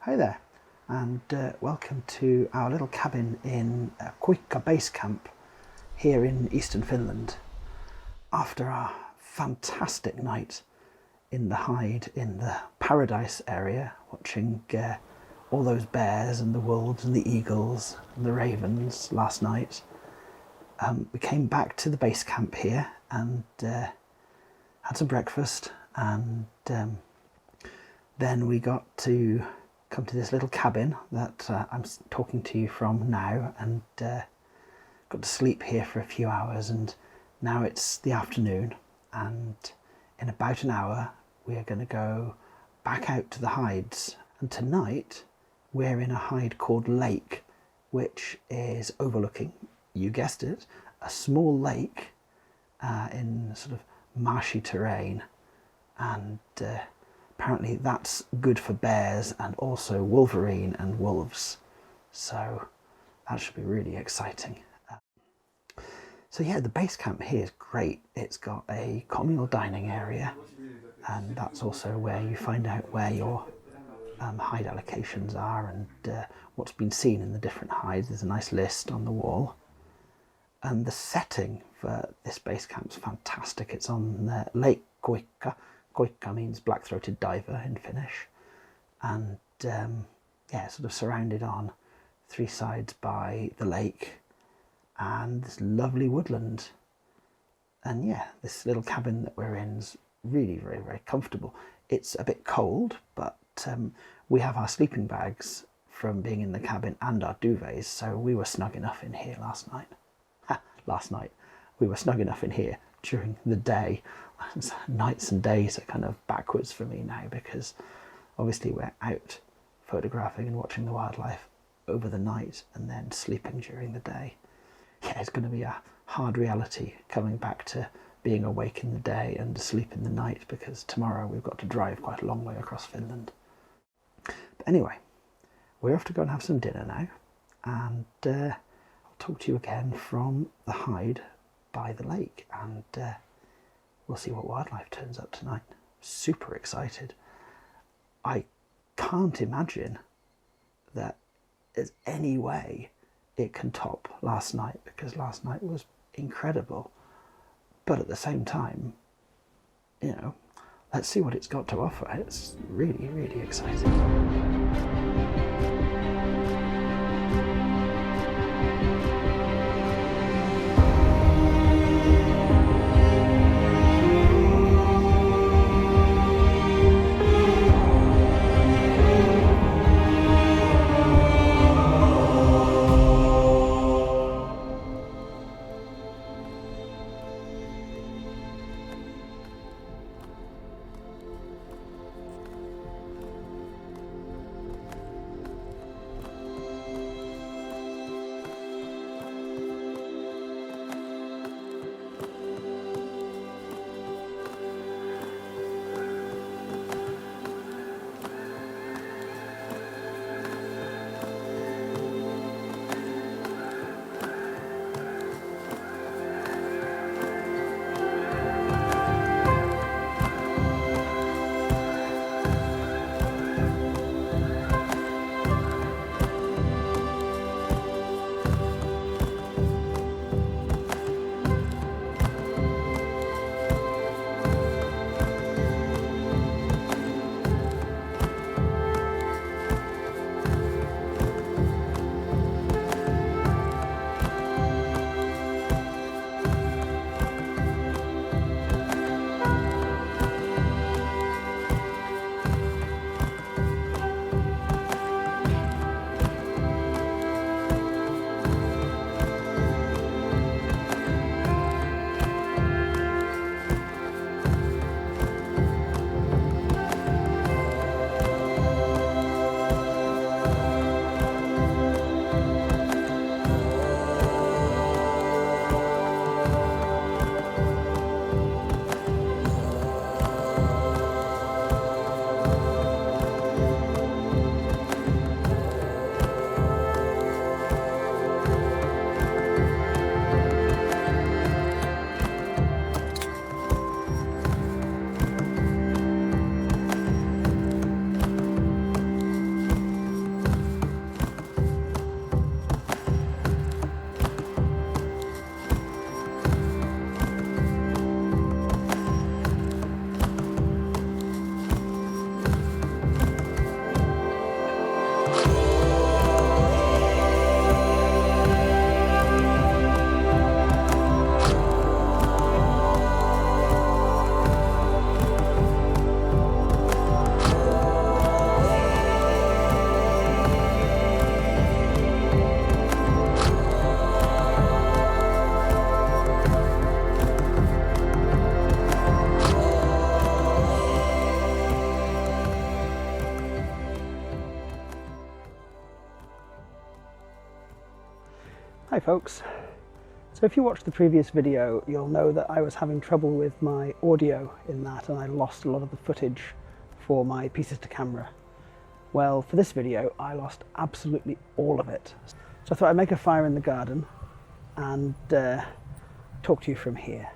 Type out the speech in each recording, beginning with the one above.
Hi there, and welcome to our little cabin in Kuhmo base camp here in Eastern Finland. After our fantastic night in the hide in the paradise area, watching all those bears and the wolves and the eagles and the ravens last night, we came back to the base camp here and had some breakfast, and then we got to come to this little cabin that I'm talking to you from now, and got to sleep here for a few hours. And now it's the afternoon, and in about an hour we are going to go back out to the hides. And tonight we're in a hide called Lake, which is overlooking, you guessed it, a small lake in sort of marshy terrain, and apparently that's good for bears and also wolverine and wolves, so that should be really exciting. So yeah, the base camp here is great. It's got a communal dining area, and that's also where you find out where your hide allocations are and what's been seen in the different hides. There's a nice list on the wall, and the setting for this base camp is fantastic. It's on the Lake Kuhmo. Kuhmo means black-throated diver in Finnish, and yeah, sort of surrounded on three sides by the lake and this lovely woodland. And yeah, this little cabin that we're in is really very comfortable. It's a bit cold, but we have our sleeping bags from being in the cabin and our duvets, so we were snug enough in here last night. Last night we were snug enough in here during the day. Nights and days are kind of backwards for me now, because obviously we're out photographing and watching the wildlife over the night and then sleeping during the day. Yeah, it's going to be a hard reality coming back to being awake in the day and asleep in the night, because tomorrow we've got to drive quite a long way across Finland. But anyway, we're off to go and have some dinner now, and I'll talk to you again from the hide by the lake, and we'll see what wildlife turns up tonight. Super excited. I can't imagine that there's any way it can top last night, because last night was incredible. But at the same time, you know, let's see what it's got to offer. It's really exciting. Hi folks. So if you watched the previous video, you'll know that I was having trouble with my audio in that, and I lost a lot of the footage for my pieces to camera. Well, for this video, I lost absolutely all of it. So I thought I'd make a fire in the garden and talk to you from here.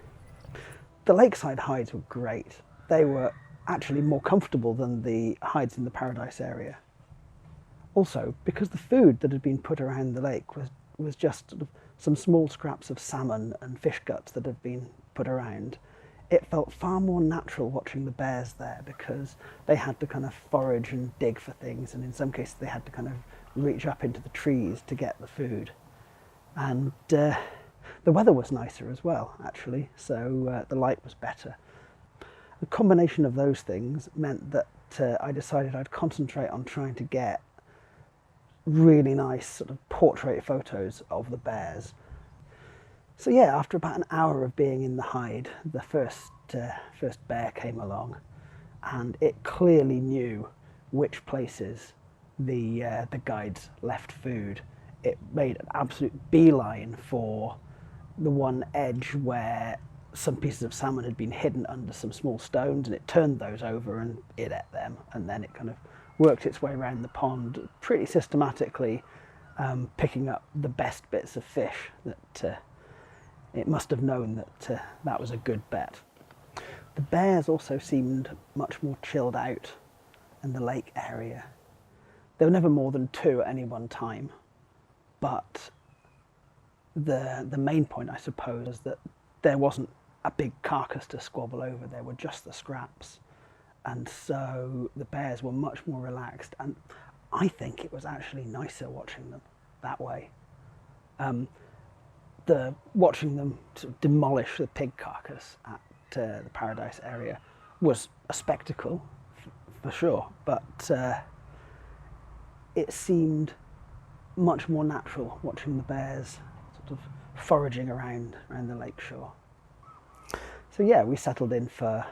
The lakeside hides were great. They were actually more comfortable than the hides in the Paradise area. Also, because the food that had been put around the lake was just sort of some small scraps of salmon and fish guts that had been put around, it felt far more natural watching the bears there, because they had to kind of forage and dig for things, and in some cases they had to kind of reach up into the trees to get the food. And the weather was nicer as well, actually, so the light was better. The combination of those things meant that I decided I'd concentrate on trying to get really nice sort of portrait photos of the bears. So yeah, after about an hour of being in the hide, the first bear came along, and it clearly knew which places the guides left food. It made an absolute beeline for the one edge where some pieces of salmon had been hidden under some small stones, and it turned those over and it ate them, and then it kind of worked its way around the pond pretty systematically, picking up the best bits of fish that it must have known that that was a good bet. The bears also seemed much more chilled out in the lake area. There were never more than two at any one time, but the main point, I suppose, is that there wasn't a big carcass to squabble over. There were just the scraps. And so the bears were much more relaxed, and I think it was actually nicer watching them that way. Watching them sort of demolish the pig carcass at the Paradise area was a spectacle, for sure, but it seemed much more natural watching the bears sort of foraging around the lakeshore. So yeah, we settled in for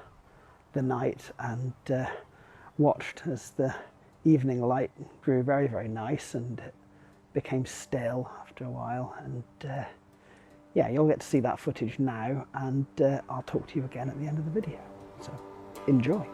the night and watched as the evening light grew very, very nice, and it became still after a while. And yeah, you'll get to see that footage now, and I'll talk to you again at the end of the video. So enjoy.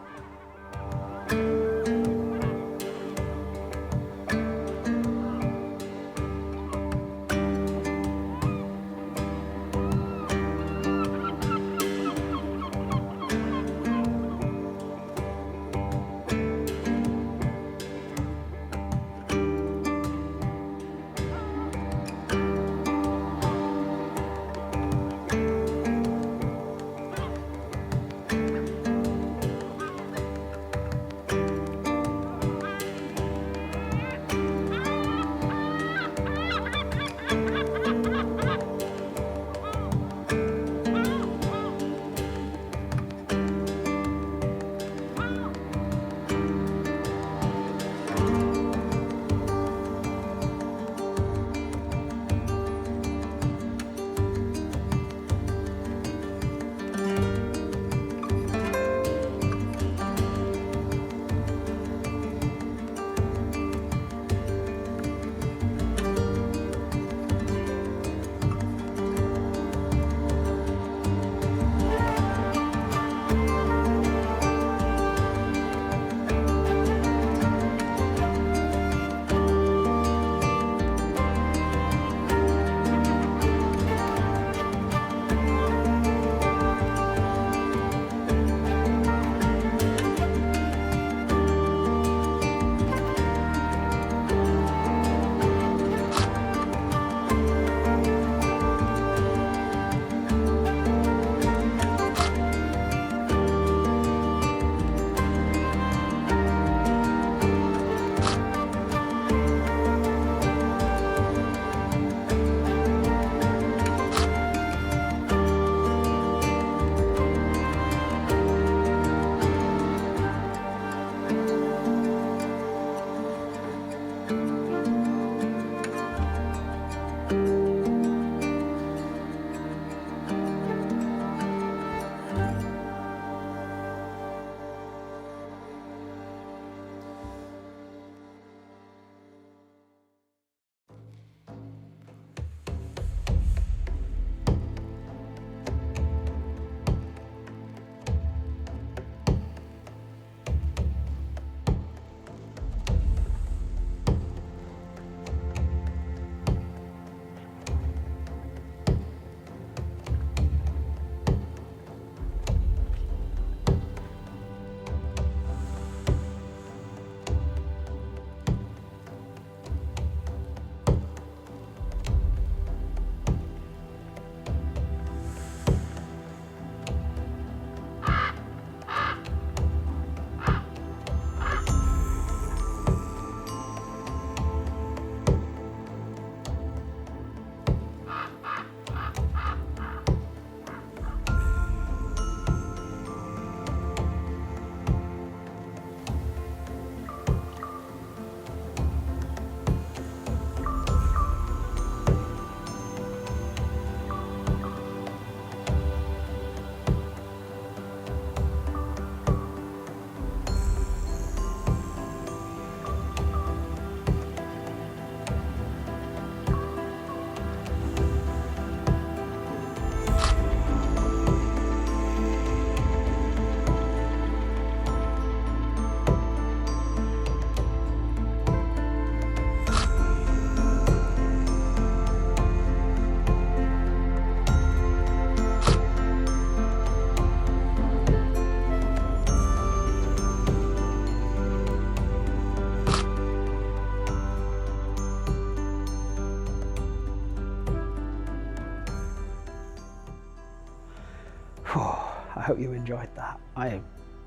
I hope you enjoyed that. I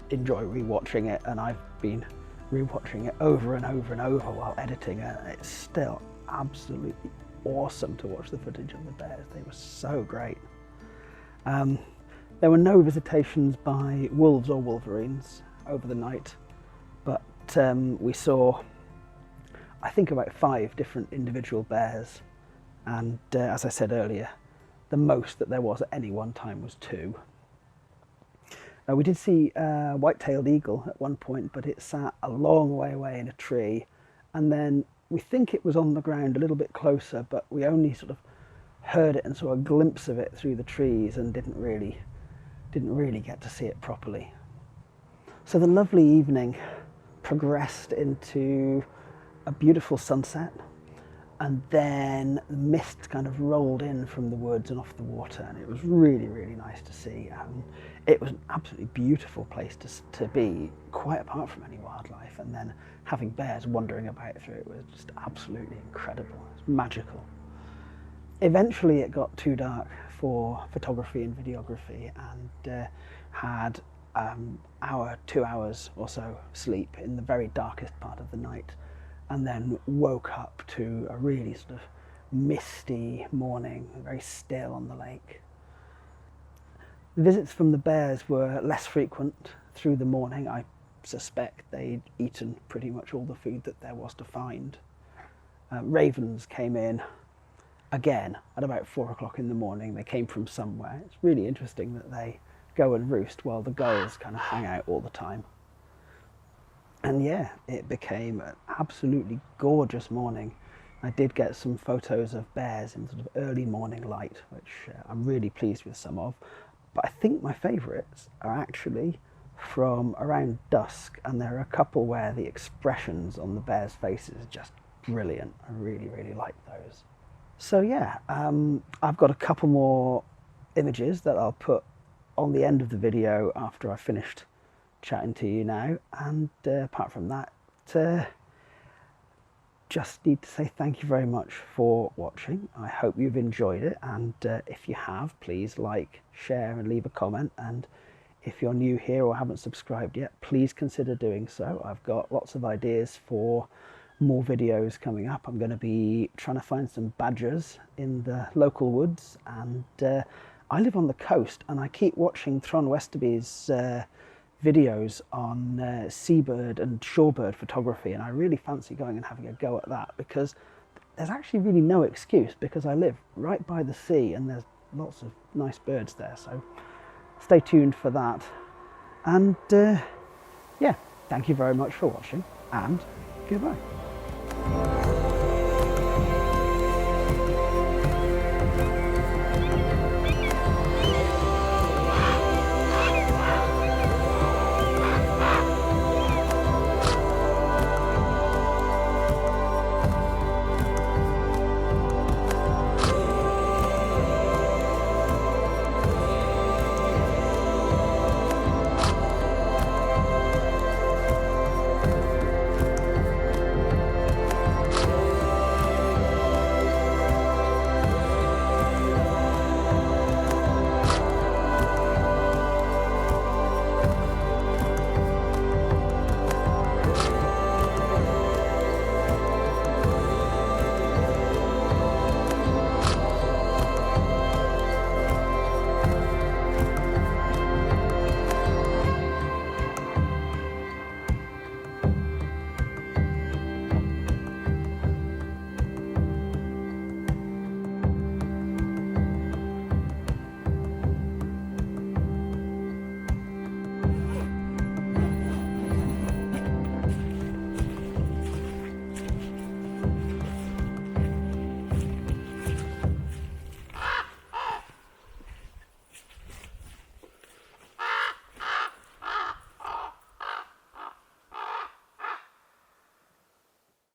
enjoy rewatching it, and I've been rewatching it over and over and over while editing it. It's still absolutely awesome to watch the footage of the bears. They were so great. There were no visitations by wolves or wolverines over the night, but we saw, I think, about 5 different individual bears, and as I said earlier, the most that there was at any one time was 2. We did see a white-tailed eagle at one point, but it sat a long way away in a tree, and then we think it was on the ground a little bit closer, but we only sort of heard it and saw a glimpse of it through the trees and didn't really get to see it properly. So the lovely evening progressed into a beautiful sunset, and then the mist kind of rolled in from the woods and off the water, and it was really, really nice to see. It was an absolutely beautiful place to be, quite apart from any wildlife, and then having bears wandering about through it was just absolutely incredible. It was magical. Eventually it got too dark for photography and videography, and had 2 hours or so sleep in the very darkest part of the night, and then woke up to a really sort of misty morning, very still on the lake. The visits from the bears were less frequent through the morning. I suspect they'd eaten pretty much all the food that there was to find. Ravens came in again at about 4 o'clock in the morning. They came from somewhere. It's really interesting that they go and roost while the gulls kind of hang out all the time. And yeah, it became an absolutely gorgeous morning. I did get some photos of bears in sort of early morning light, which I'm really pleased with some of. But I think my favourites are actually from around dusk, and there are a couple where the expressions on the bears' faces are just brilliant. I really, really like those. So yeah, I've got a couple more images that I'll put on the end of the video after I've finished chatting to you now, and apart from that, just need to say thank you very much for watching. I hope you've enjoyed it, and if you have, please like, share and leave a comment, and if you're new here or haven't subscribed yet, please consider doing so. I've got lots of ideas for more videos coming up. I'm going to be trying to find some badgers in the local woods, and I live on the coast, and I keep watching Tron Westerby's videos on seabird and shorebird photography, and I really fancy going and having a go at that, because there's actually really no excuse, because I live right by the sea and there's lots of nice birds there. So stay tuned for that, and yeah, thank you very much for watching, and goodbye.